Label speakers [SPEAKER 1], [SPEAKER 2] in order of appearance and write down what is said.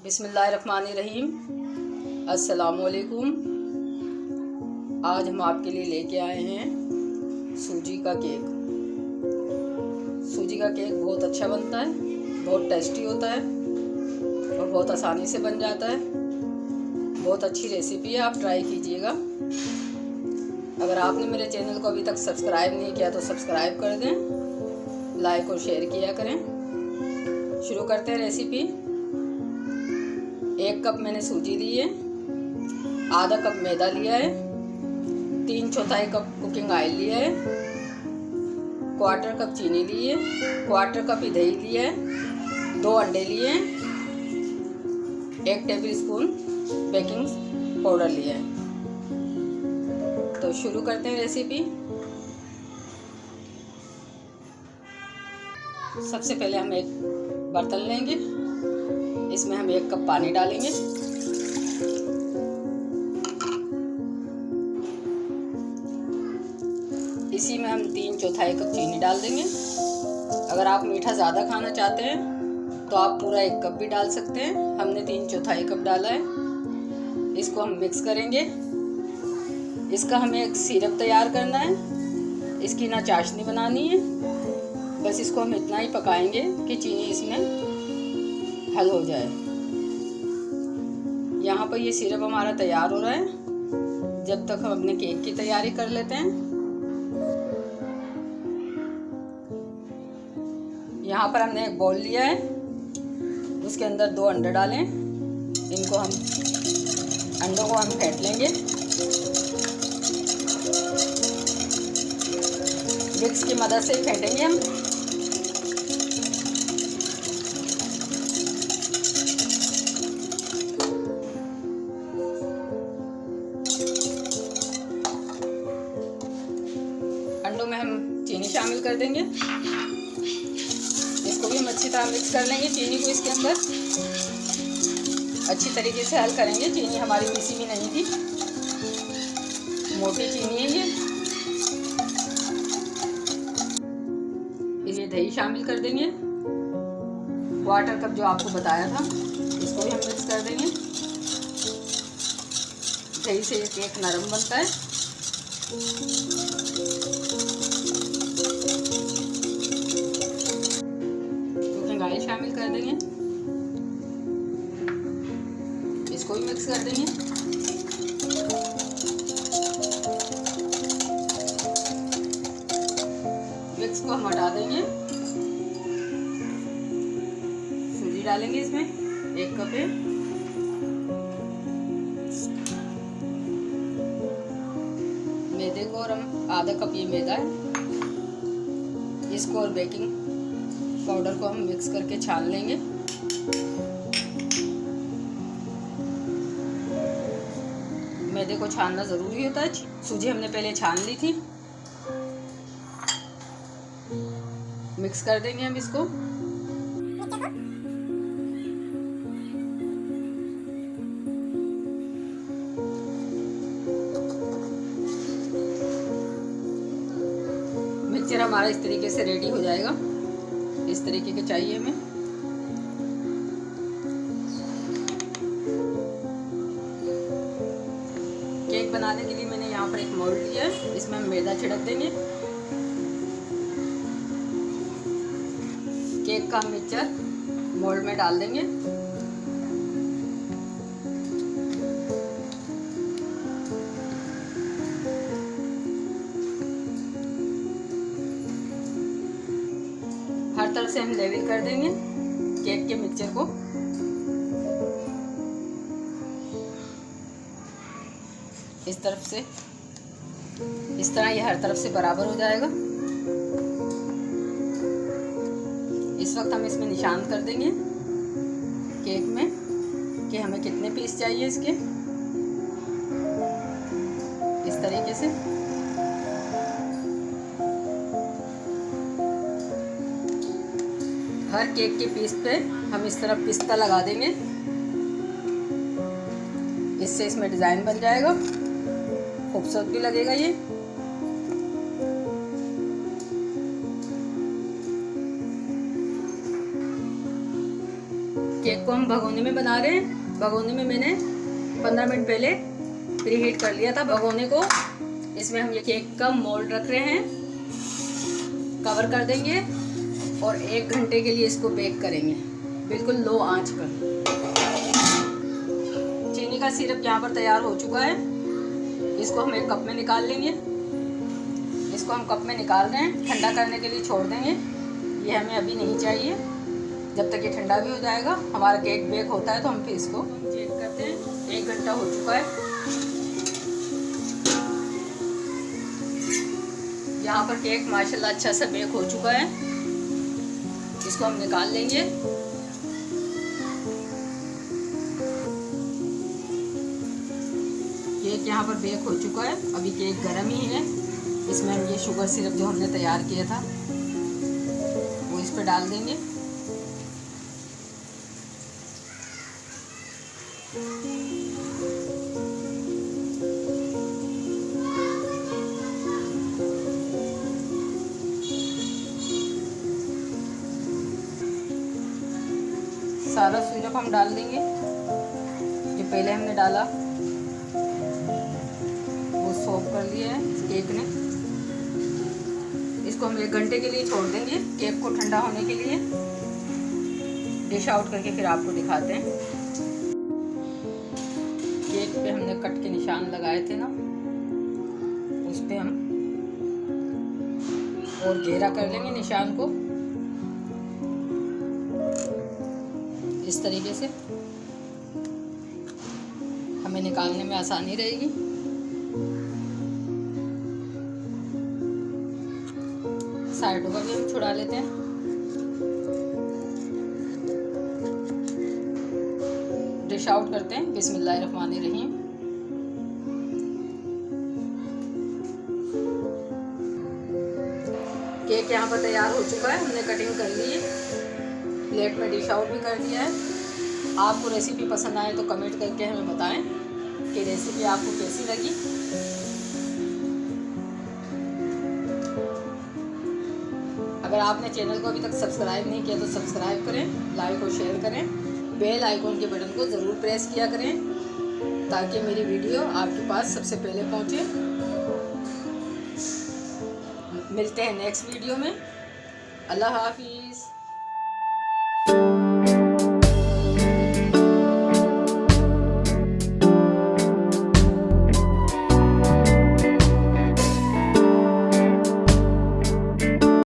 [SPEAKER 1] बिस्मिल्लाहिर्रहमानिर्रहीम। अस्सलामुअलैकुम। आज हम आपके लिए लेके आए हैं सूजी का केक। सूजी का केक बहुत अच्छा बनता है, बहुत टेस्टी होता है और बहुत आसानी से बन जाता है। बहुत अच्छी रेसिपी है, आप ट्राई कीजिएगा। अगर आपने मेरे चैनल को अभी तक सब्सक्राइब नहीं किया तो सब्सक्राइब कर दें, लाइक और शेयर किया करें। शुरू करते हैं रेसिपी। 1 कप मैंने सूजी ली है, आधा कप मैदा लिया है, 3/4 कप कुकिंग ऑयल लिया है, 1/4 कप चीनी ली है, 1/4 कप दही लिया है, 2 अंडे लिए हैं, 1 टेबलस्पून बेकिंग पाउडर लिया है। तो शुरू करते हैं रेसिपी। सबसे पहले हम एक बर्तन लेंगे, इसमें हम 1 कप पानी डालेंगे। इसी में हम 3/4 कप चीनी डाल देंगे। अगर आप मीठा ज़्यादा खाना चाहते हैं तो आप पूरा 1 कप भी डाल सकते हैं। हमने 3/4 कप डाला है। इसको हम मिक्स करेंगे। इसका हमें एक सिरप तैयार करना है। इसकी ना चाशनी बनानी है, बस इसको हम इतना ही पकाएंगे कि चीनी इसमें हल हो जाए। यहाँ पर ये सिरप हमारा तैयार हो रहा है। जब तक हम अपने केक की तैयारी कर लेते हैं। यहाँ पर हमने एक बाउल लिया है, उसके अंदर 2 अंडे डालें। इनको हम अंडों को हम फेंट लेंगे। विक्स की मदद से फेंटेंगे हम। अंडों में हम चीनी शामिल कर देंगे। इसको भी हम अच्छी तरह मिक्स कर लेंगे। चीनी को इसके अंदर अच्छी तरीके से हल करेंगे। चीनी हमारी पीसी भी नहीं थी, मोटी चीनी है ये। इसमें दही शामिल कर देंगे, 1/4 कप जो आपको बताया था। इसको भी हम मिक्स कर देंगे। दही से ये केक नरम बनता है। कुकिंग ऑयल शामिल कर देंगे। इसको भी मिक्स कर देंगे। मिक्स को हम हटा देंगे। सूजी डालेंगे इसमें, 1 कप है। मैदे को और हम आधा कप ये मैदा है, इसको और बेकिंग पाउडर को हम मिक्स करके छान लेंगे। मैदे को छानना ज़रूरी होता है। सूजी हमने पहले छान ली थी। मिक्स कर देंगे हम इसको। मिक्सचर हमारा इस तरीके से रेडी हो जाएगा। इस तरीके के चाहिए हमें। केक बनाने के लिए मैंने यहाँ पर एक मोल्ड लिया है, इसमें हम मैदा छिड़क देंगे। केक का मिक्सचर मोल्ड में डाल देंगे। हर तरफ से हम लेवल कर देंगे केक के मिक्सचर को। इस तरफ से, इस तरह ये हर तरफ से बराबर हो जाएगा। इस वक्त हम इसमें निशान कर देंगे केक में कि हमें कितने पीस चाहिए इसके। इस तरीके से हर केक के पीस पे हम इस तरह पिस्ता लगा देंगे। इससे इसमें डिज़ाइन बन जाएगा, खूबसूरत भी लगेगा ये। केक को हम हम भगोने में बना रहे हैं। भगोने में मैंने 15 मिनट पहले प्रीहीट कर लिया था भगोने को। इसमें हम ये केक का मोल्ड रख रहे हैं, कवर कर देंगे और 1 घंटे के लिए इसको बेक करेंगे बिल्कुल लो आंच पर। चीनी का सिरप यहाँ पर तैयार हो चुका है। इसको हम एक कप में निकाल लेंगे। इसको हम कप में निकाल रहे हैं, ठंडा करने के लिए छोड़ देंगे। ये हमें अभी नहीं चाहिए, जब तक ये ठंडा भी हो जाएगा हमारा केक बेक होता है तो हम फिर इसको चेक करते हैं। 1 घंटा हो चुका है। यहाँ पर केक माशाल्लाह अच्छा सा बेक हो चुका है। इसको हम निकाल लेंगे। केक यहाँ पर बेक हो चुका है। अभी केक गर्म ही है। इसमें हम ये शुगर सिरप जो हमने तैयार किया था वो इस पर डाल देंगे। सारा सिरप हम डाल देंगे जो पहले हमने डाला वो सोक कर लिया है केक ने। इसको हम 1 घंटे के लिए छोड़ देंगे केक को ठंडा होने के लिए। डिश आउट करके फिर आपको दिखाते हैं। केक पे हमने कट के निशान लगाए थे ना, उस पे हम और घेरा कर लेंगे निशान को इस तरीके से। हमें निकालने में आसानी रहेगी। साइडों का भी हम छुड़ा लेते हैं। डिश आउट करते हैं। बिस्मिल्लाहिर्रहमानिर्रहीम। केक यहाँ पर तैयार हो चुका है। हमने कटिंग कर ली है, प्लेट में डिश आउट भी कर दिया है। आपको रेसिपी पसंद आए तो कमेंट करके हमें बताएं कि रेसिपी आपको कैसी लगी। अगर आपने चैनल को अभी तक सब्सक्राइब नहीं किया तो सब्सक्राइब करें, लाइक और शेयर करें। बेल आइकॉन के बटन को ज़रूर प्रेस किया करें ताकि मेरी वीडियो आपके पास सबसे पहले पहुंचे। मिलते हैं नेक्स्ट वीडियो में। अल्लाह हाफिज़।